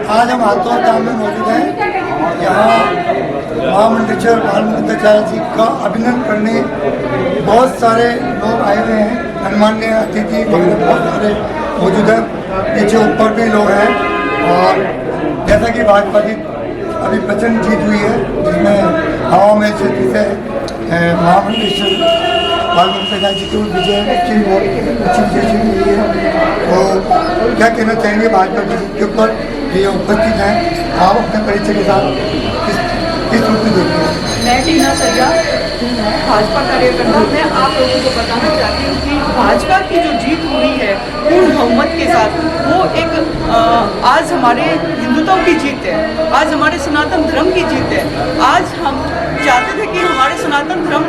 आज हम हाथों धाम में मौजूद हैं। यहाँ महामंडलेश्वर बालमुकुंदाचार्य जी का अभिनंदन करने बहुत सारे लोग आए हुए हैं। गणमान्य अतिथि बहुत सारे मौजूद हैं। पीछे ऊपर भी लोग हैं। और जैसा कि भाजपा की अभी प्रचंड जीत हुई है, जिसमें हवा में क्षेत्र से महामंडलेश्वर बालमुकुंदाचार्य जी की विजय अच्छी विजय हुई है। तो क्या कहना चाहेंगे भाजपा की जीत के ऊपर ये उपस्थित हैं? आप अपने परिचय के साथ किस रूप में देखते हैं? मैं टीना सरिया भाजपा कार्यकर्ता। मैं आप लोगों को बताना चाहती हूँ कि भाजपा की जो जीत हुई है पूर्ण बहुमत के साथ, वो एक आज हमारे हिंदुत्व की जीत है, आज हमारे सनातन धर्म की जीत है। आज हम चाहते थे कि हमारे सनातन धर्म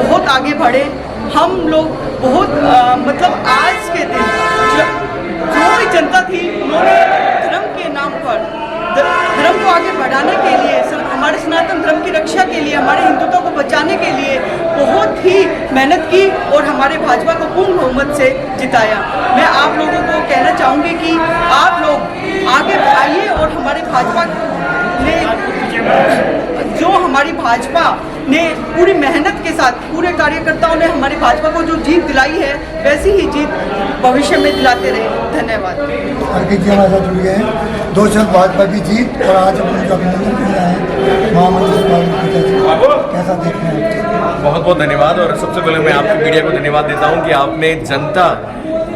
बहुत आगे बढ़े। हम लोग बहुत मतलब आज के दिन जो भी जनता थी, उन्होंने धर्म के नाम पर धर्म को आगे बढ़ाने के लिए, हमारे सनातन धर्म की रक्षा के लिए, हमारे हिंदुत्व को बचाने के लिए बहुत ही मेहनत की और हमारे भाजपा को पूर्ण बहुमत से जिताया। मैं आप लोगों को कहना चाहूँगी कि आप लोग आगे आइए और हमारे भाजपा ने जो हमारी भाजपा ने पूरी मेहनत के साथ, पूरे कार्यकर्ताओं ने हमारी भाजपा को जो जीत दिलाई है, वैसी ही जीत भविष्य में दिलाते रहे। धन्यवाद। अर्पित जी हमारे साथ जुड़ गए हैं। 2 शब्द भाजपा की जीत और आज हम उनका अभिनंदन कर रहे हैं। महामंडलेश्वर कैसा देख रहे हैं? बहुत बहुत धन्यवाद। और सबसे पहले मैं आपकी मीडिया को धन्यवाद देता हूं कि आपने जनता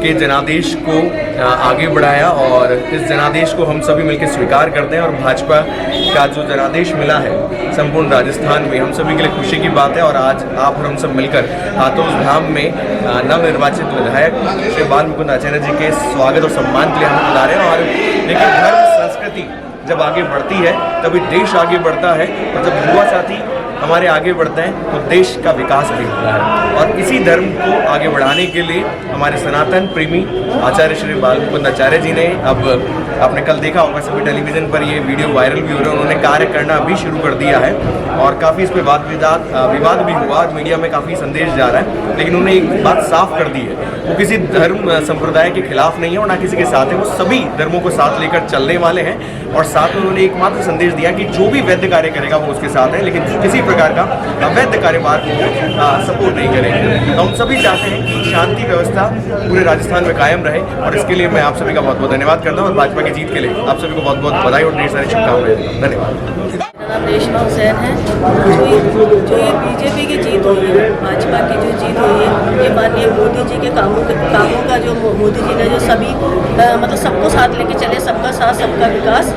के जनादेश को आगे बढ़ाया और इस जनादेश को हम सभी मिलकर स्वीकार करते हैं। और भाजपा का जो जनादेश मिला है संपूर्ण राजस्थान में, हम सभी के लिए खुशी की बात है। और आज आप और हम सब मिलकर हाथोस धाम में नवनिर्वाचित विधायक श्री बालमुकुंदाचार्य जी के स्वागत और सम्मान के लिए हम बुला रहे हैं। और देखिए, धर्म संस्कृति जब आगे बढ़ती है तभी देश आगे बढ़ता है, और जब युवा साथी हमारे आगे बढ़ते हैं तो देश का विकास भी होता है। और इसी धर्म को आगे बढ़ाने के लिए हमारे सनातन प्रेमी आचार्य श्री बालमुकुंदाचार्य जी ने, अब आपने कल देखा होगा सभी टेलीविज़न पर ये वीडियो वायरल भी हो रहा है, उन्होंने कार्य करना भी शुरू कर दिया है। और काफ़ी इस पर विवाद भी हुआ और मीडिया में काफ़ी संदेश जा रहा है, लेकिन उन्होंने एक बात साफ कर दी है, वो किसी धर्म संप्रदाय के खिलाफ नहीं है और ना किसी के साथ है। वो सभी धर्मों को साथ लेकर चलने वाले हैं। और साथ में उन्होंने एकमात्र संदेश दिया कि जो भी वैध कार्य करेगा वो उसके साथ है, लेकिन किसी प्रकार का अवैध कार्यभार को सपोर्ट नहीं करेंगे। तो हम सभी चाहते हैं कि शांति व्यवस्था पूरे राजस्थान में कायम रहे, और इसके लिए मैं आप सभी का बहुत बहुत धन्यवाद करता हूँ। और भाजपा की जीत के लिए आप सभी को बहुत बहुत बधाई और ढेर सारी शुभकामनाएं। धन्यवाद। मेरा नाम रेशमा हुसैन है। जो ये बीजेपी की जीत हुई है, भाजपा की जो जीत हुई है, ये माननीय मोदी जी के कामों का जो मोदी जी ने जो सभी मतलब सबको साथ लेके चले, सबका साथ सबका विकास,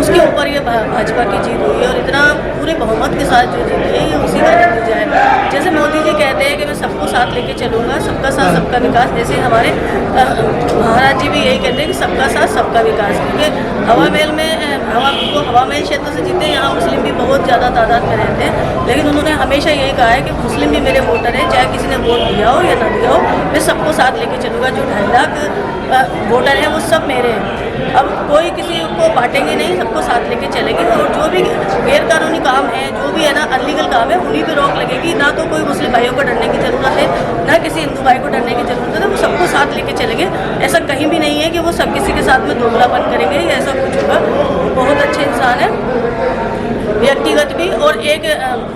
उसके ऊपर ये भाजपा की जीत हुई है। और इतना पूरे बहुमत के साथ जो जीत है, ये उसी का नतीजा है। जैसे मोदी जी कहते हैं कि मैं सबको साथ लेके चलूँगा, सबका साथ सबका विकास, जैसे हमारे महाराज जी भी यही कहते हैं कि सबका साथ सबका विकास। क्योंकि हवा महल क्षेत्र से जीते, यहाँ मुस्लिम भी बहुत ज़्यादा तादाद में रहते हैं, लेकिन उन्होंने हमेशा यही कहा है कि मुस्लिम भी मेरे वोटर हैं, चाहे किसी ने वोट दिया हो या ना दिया हो, मैं सबको साथ लेके चलूँगा। जो 2.5 लाख वोटर हैं वो सब मेरे हैं। अब कोई किसी को बांटेंगे नहीं, सबको साथ लेके चलेंगे। और जो भी गैर कानूनी काम है, जो भी है ना अनलीगल काम है, उन्हीं पर रोक लगेगी। ना तो कोई मुस्लिम भाइयों को डरने की ज़रूरत है, ना किसी हिंदू भाई को डरने की ज़रूरत है। वो सबको साथ लेके चलेंगे। ऐसा कहीं भी नहीं है कि वो सब किसी के साथ में दोगलापन करेंगे या ऐसा कुछ होगा। बहुत अच्छे इंसान है, व्यक्तिगत भी। और एक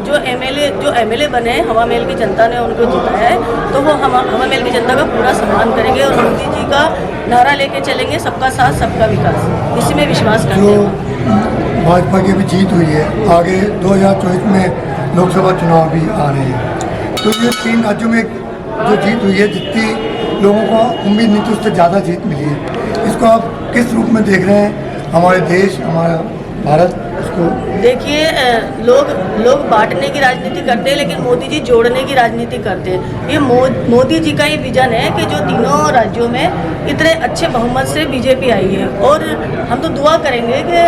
जो एमएलए बने हैं, हवा महल की जनता ने उनको जिताया है, तो वो हवा महल की जनता का पूरा सम्मान करेंगे। और मोदी जी का नारा लेके चलेंगे, सबका साथ सबका विकास, इसी में विश्वास करते हैं। भाजपा की भी जीत हुई है, आगे 2024 में लोकसभा चुनाव भी आ रहे हैं, तो ये 3 राज्यों में जो जीत हुई है, जितनी लोगों को उम्मीद नहीं थी उससे ज़्यादा जीत मिली है। इसको आप किस रूप में देख रहे हैं? हमारे देश, हमारा भारत, इसको देखिए, लोग बांटने की राजनीति करते हैं, लेकिन मोदी जी जोड़ने की राजनीति करते हैं। ये मोदी जी का ही विजन है कि जो तीनों राज्यों में इतने अच्छे बहुमत से बीजेपी आई है। और हम तो दुआ करेंगे कि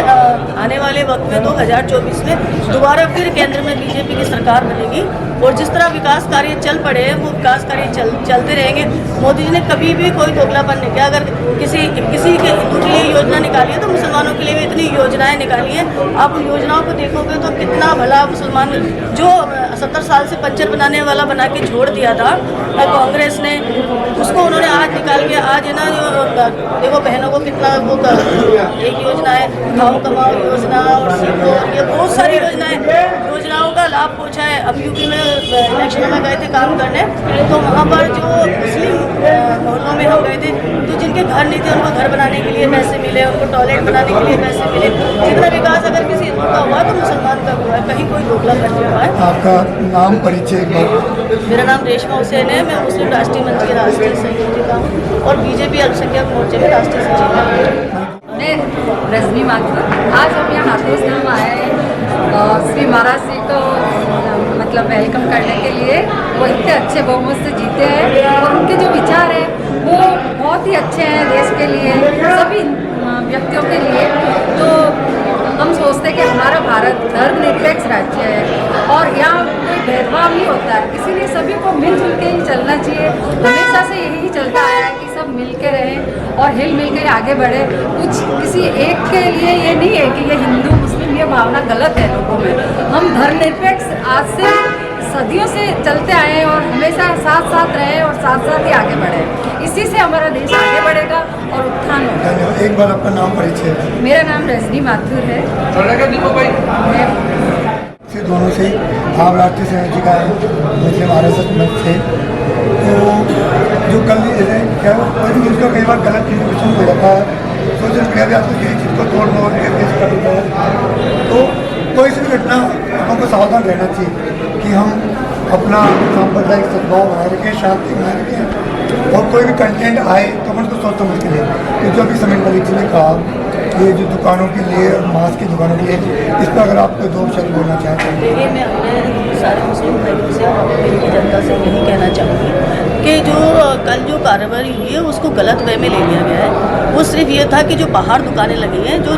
आने वाले वक्त में 2024 में दोबारा फिर केंद्र में बीजेपी की सरकार बनेगी और जिस तरह विकास कार्य चल पड़े हैं वो विकास कार्य चलते रहेंगे। मोदी जी ने कभी भी कोई दोगलापन नहीं किया। अगर किसी के हिंदू के लिए योजना निकाली है तो मुसलमानों के लिए भी इतनी योजनाएं निकाली हैं। आप उन योजनाओं को देखोगे तो कितना भला मुसलमान जो 70 साल से पंचर बनाने वाला बना के छोड़ दिया था कांग्रेस ने, उसको उन्होंने आज निकाल के आज है ना जो देखो बहनों को कितना वो एक योजना है खाओ कमाओ योजना और सीखो, ये बहुत सारी योजनाओं का लाभ पहुँचा है। अब यूपी में इलेक्शन में गए थे काम करने तो वहाँ पर जो मुस्लिम मोहल्लों में हम गए थे तो जिनके घर नहीं थे उनको घर बनाने के लिए पैसे मिले, उनको टॉयलेट बनाने के लिए पैसे मिले। जितना विकास अगर किसी हिंदू का हुआ तो मुसलमान का हुआ है, कहीं कोई दोगलापन नहीं हुआ है। आपका नाम परिचय एक बार? मेरा नाम रेशमा हुसैन है, मैं मुस्लिम राष्ट्रीय मंच की राष्ट्रीय संयोजिका हूँ और बीजेपी अल्पसंख्यक मोर्चे में राष्ट्रीय सचिव हूँ। मैं रजनी माथुर, आज हम यहाँ हाथरस धाम आए हैं श्री महाराज जी को मतलब वेलकम करने के लिए। वो इतने अच्छे बहुमत से जीते हैं और उनके जो विचार हैं वो बहुत ही अच्छे हैं देश के लिए, सभी व्यक्तियों के लिए। तो हम सोचते हैं कि हमारा भारत धर्मनिरपेक्ष राज्य है और यहाँ कोई भेदभाव नहीं होता है, इसीलिए सभी को मिलजुल के ही चलना चाहिए। हमेशा से यही चलता आया है कि सब मिल के रहें और हिल मिल के आगे बढ़े। कुछ किसी एक के लिए ये नहीं है कि ये हिंदू मुस्लिम ये भावना गलत है लोगों में। हम धर्मनिरपेक्ष आज से सदियों से चलते आए हैं और हमेशा साथ साथ रहे और साथ साथ ही आगे बढ़े। इसी से हमारा देश आगे बढ़ेगा और उत्थान होगा। एक बार आपका नाम परिचय? मेरा नाम रजनी माथुर है। से दोनों से आप राष्ट्रीय संयोजिका है मुस्लिम आरएसएस में से, तो जो कल क्या कोई भी चीज़ को कई बार गलत इंफॉर्मेशन हो जाता है, सोशल मीडिया भी आपको किसी चीज़ को तोड़ मोड़ कर देता है, तो कोई सी भी घटना हमको सावधान रहना चाहिए कि हम अपना सांप्रदायिक सद्भाव बनाए रखें, शांति बनाए रखें और कोई भी कंटेंट आए तो हम उसको सोच समझ के लिए, क्योंकि जो अभी समीर मलिक जी ने कहा ये जो दुकानों के लिए और मांस की दुकानों के लिए, इस पर अगर आप कोई दो शब्द बोलना चाहते हैं? देखिए, मैं अपने सारे मुस्लिम भाइयों से और अपनी जनता से यही कहना चाहूँगी कि जो कल जो कार्रवाई हुई है उसको गलत वे में ले लिया गया है। वो सिर्फ ये था कि जो बाहर दुकानें लगी हैं, जो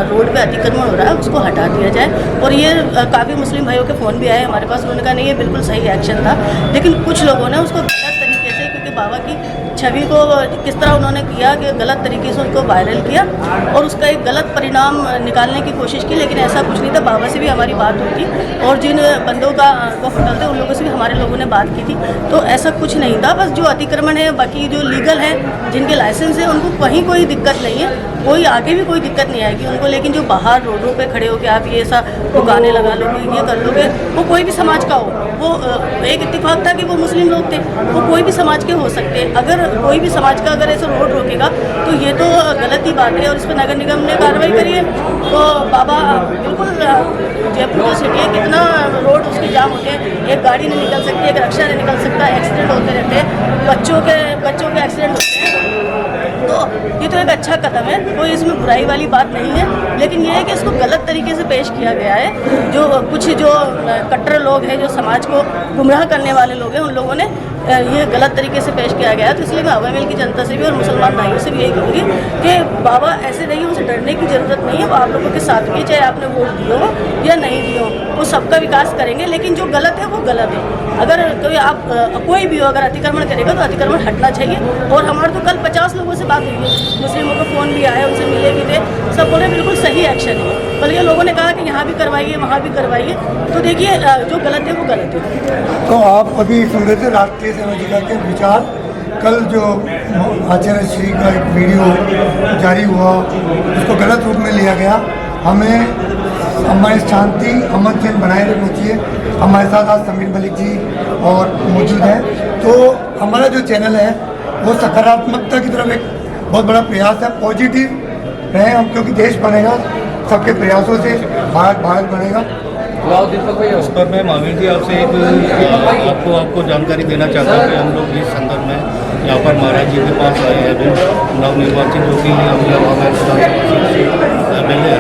रोड पे अतिक्रमण हो रहा है उसको हटा दिया जाए। और ये काफ़ी मुस्लिम भाइयों के फ़ोन भी आए हमारे पास, उन्होंने कहा नहीं ये बिल्कुल सही एक्शन था, लेकिन कुछ लोगों ने उसको गलत तरीके से, क्योंकि बाबा की छवि को किस तरह उन्होंने किया कि गलत तरीके से उसको वायरल किया और उसका एक गलत परिणाम निकालने की कोशिश की, लेकिन ऐसा कुछ नहीं था। बाबा से भी हमारी बात हुई थी और जिन बंदों का वो होटल थे उन लोगों से भी हमारे लोगों ने बात की थी, तो ऐसा कुछ नहीं था। बस जो अतिक्रमण है, बाकी जो लीगल है, जिनके लाइसेंस है, उनको कहीं कोई दिक्कत नहीं है, कोई आगे भी कोई दिक्कत नहीं आएगी उनको। लेकिन जो बाहर रोडों पे खड़े होकर आप ये ऐसा दुकानें लगा लोगे, ये कर लोगे, वो कोई भी समाज का हो, वो एक इत्तेफाक था कि वो मुस्लिम लोग थे, वो कोई भी समाज के हो सकते हैं। अगर कोई भी समाज का अगर ऐसा रोड रोकेगा तो ये तो गलत ही बात है और इस पर नगर निगम ने कार्रवाई करी है। तो बाबा बिल्कुल जयपुर जो सिटी है, कितना रोड उसके जाम होते हैं, एक गाड़ी नहीं निकल सकती, एक रिक्शा नहीं निकल सकता, एक्सीडेंट होते रहते हैं, बच्चों के एक्सीडेंट होते हैं। तो ये तो एक अच्छा कदम है, कोई इसमें बुराई वाली बात नहीं है, लेकिन ये है कि इसको गलत तरीके से पेश किया गया है। जो कुछ जो कट्टर लोग हैं, जो समाज को गुमराह करने वाले लोग हैं, उन लोगों ने ये गलत तरीके से पेश किया गया है। तो इसलिए मैं अवामिल की जनता से भी और मुसलमान भाइयों से भी यही कहूँगी कि बाबा ऐसे नहीं, उनसे डरने की ज़रूरत नहीं है। वो आप लोगों के साथ भी, चाहे आपने वोट दियो या नहीं दियो, वो सबका विकास करेंगे, लेकिन जो गलत है वो गलत है। अगर कोई भी हो अगर अतिक्रमण करेगा तो अतिक्रमण हटना चाहिए। और हमारे तो कल 50 लोगों से बात हुई है, मुस्लिमों को फ़ोन भी आया, उनसे मिले भी थे, सब बोले बिल्कुल सही एक्शन है। बल्कि लोगों ने कहा कि यहाँ भी करवाइए, वहाँ भी करवाइए। तो देखिए, जो गलत है वो गलत है। तो आप अभी सुन रहे थे राष्ट्रीय संयोजिका के विचार। कल जो आचार्य श्री का एक वीडियो जारी हुआ उसको गलत रूप में लिया गया। हमें हमारी शांति अमन चैन बनाए रखना चाहिए। हमारे साथ आज समीर मलिक जी और मौजूद हैं। तो हमारा जो चैनल है वो सकारात्मकता की तरफ एक बहुत बड़ा प्रयास है। पॉजिटिव रहें हम, क्योंकि देश बनेगा सबके प्रयासों से, भारत बनेगा। इस पर मैं महावीर जी आपसे एक आपको जानकारी देना चाहता हूँ कि हम लोग इस संदर्भ में यहाँ पर महाराज जी के पास आए हैं, अभी नवनिर्वाचित जो कि MLA है।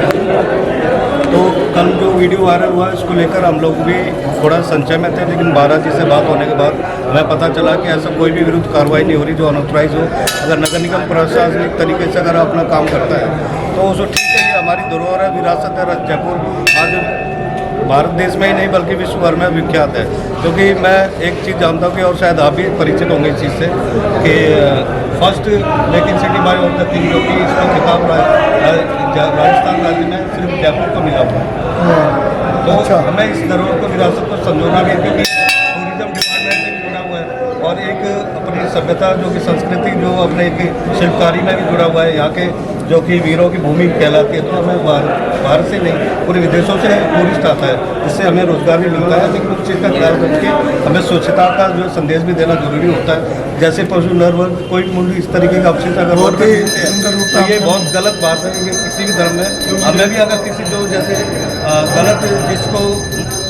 तो कल जो वीडियो वायरल हुआ इसको लेकर हम लोग भी थोड़ा संशय में थे, लेकिन महाराज जी से बात होने के बाद हमें पता चला कि ऐसा कोई भी विरुद्ध कार्रवाई नहीं हो रही जो अनऑथराइज हो। अगर नगर निगम प्रशासनिक तरीके से अगर अपना काम करता है तो उसको ठीक है। हमारी धरोहर है, विरासत है। जयपुर आज भारत देश में ही नहीं बल्कि विश्व भर में विख्यात है। क्योंकि मैं एक चीज़ जानता हूँ कि और शायद आप भी परिचित होंगे इस चीज़ से कि फर्स्ट लेकिन city bye of the king, जो कि इसका खिताब राजस्थान राज्य में सिर्फ जयपुर को मिला हुआ है। तो अच्छा। हमें इस धरोहर को, विरासत को संजोना भी है, क्योंकि टूरिज्म डिपार्टमेंट से भी जुड़ा हुआ है और एक अपनी सभ्यता जो कि संस्कृति जो अपने एक शिल्पकारी में भी जुड़ा हुआ है, यहाँ के जो कि वीरों की भूमि कहलाती है। तो हमें बाहर से नहीं पूरे विदेशों से टूरिस्ट आता है, जिससे हमें रोजगार भी मिलता है। लेकिन उस चीज़ का ख्याल रख के हमें स्वच्छता का जो संदेश भी देना जरूरी होता है। जैसे पशु नर कोई मूल्य इस तरीके का अवशेष अगर बहुत ही सुंदर रूप तो में ये बहुत गलत बात है। ये किसी भी धर्म में हमें भी अगर किसी जो जैसे गलत जिसको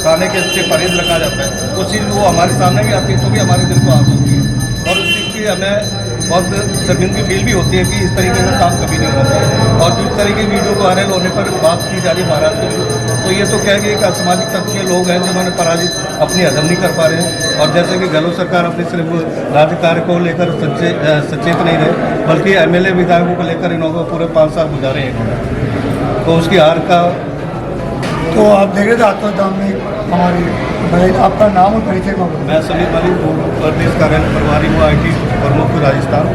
खाने के से परहेज रखा जाता है, वो चीज़ वो हमारे सामने भी आती है तो भी हमारे दिल को आहत होती है और उस चीज़ की हमें बहुत शर्मिंदगी फील भी होती है कि इस तरीके का काम कभी नहीं होना चाहिए। और जिस तरीके की वीडियो वायरल होने पर बात की जा रही है महाराष्ट्र की, तो ये तो क्या है कि एक असामाजिक तत्व के लोग हैं जिन्होंने पराजित अपनी हजम नहीं कर पा रहे हैं। और जैसे कि गहलोत सरकार अपने सिर्फ राज्य कार्य को लेकर सचेत नहीं रहे, बल्कि MLA विधायकों को लेकर इन्होंने पूरे 5 साल गुजारे हैं इन्होंने, तो उसकी हार का। तो आप देख रहे थे आत्मधाम में हमारी भाई, आपका नाम और परिचय का बताइए। मैं समीर मलिक प्रदेश कार्यालय प्रभारी हूँ IT प्रमुख राजस्थान,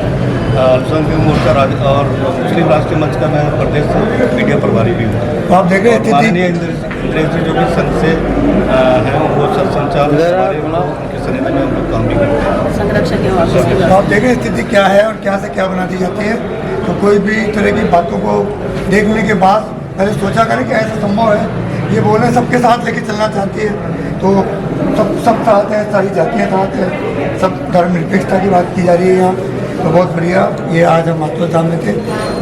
अल्पसंख्यक मोर्चा और मुस्लिम राष्ट्रीय मंच का मैं प्रदेश मीडिया प्रभारी भी हूँ। तो आप देख रहे थे माननीय इंद्रेश जी जो कि संघ से हैं, वो संचालन उनके सनिध में हम लोग काम भी करते हैं। संरक्षक एवं ऑफिस के तो आप देख रहे स्थिति क्या है और क्या से क्या बना दी जाती है। तो कोई भी इस तरह की बातों को देखने के बाद पहले सोचा करें कि ऐसा संभव है। ये बोले सबके साथ लेके चलना चाहती है, तो सब साथ हैं, सारी जातियाँ साथ हैं, सब धर्मनिरपेक्षता की बात की जा रही है यहाँ। तो बहुत बढ़िया, ये आज हम आत्मधाम में थे।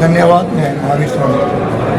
धन्यवाद। मैं महावीर स्वामी।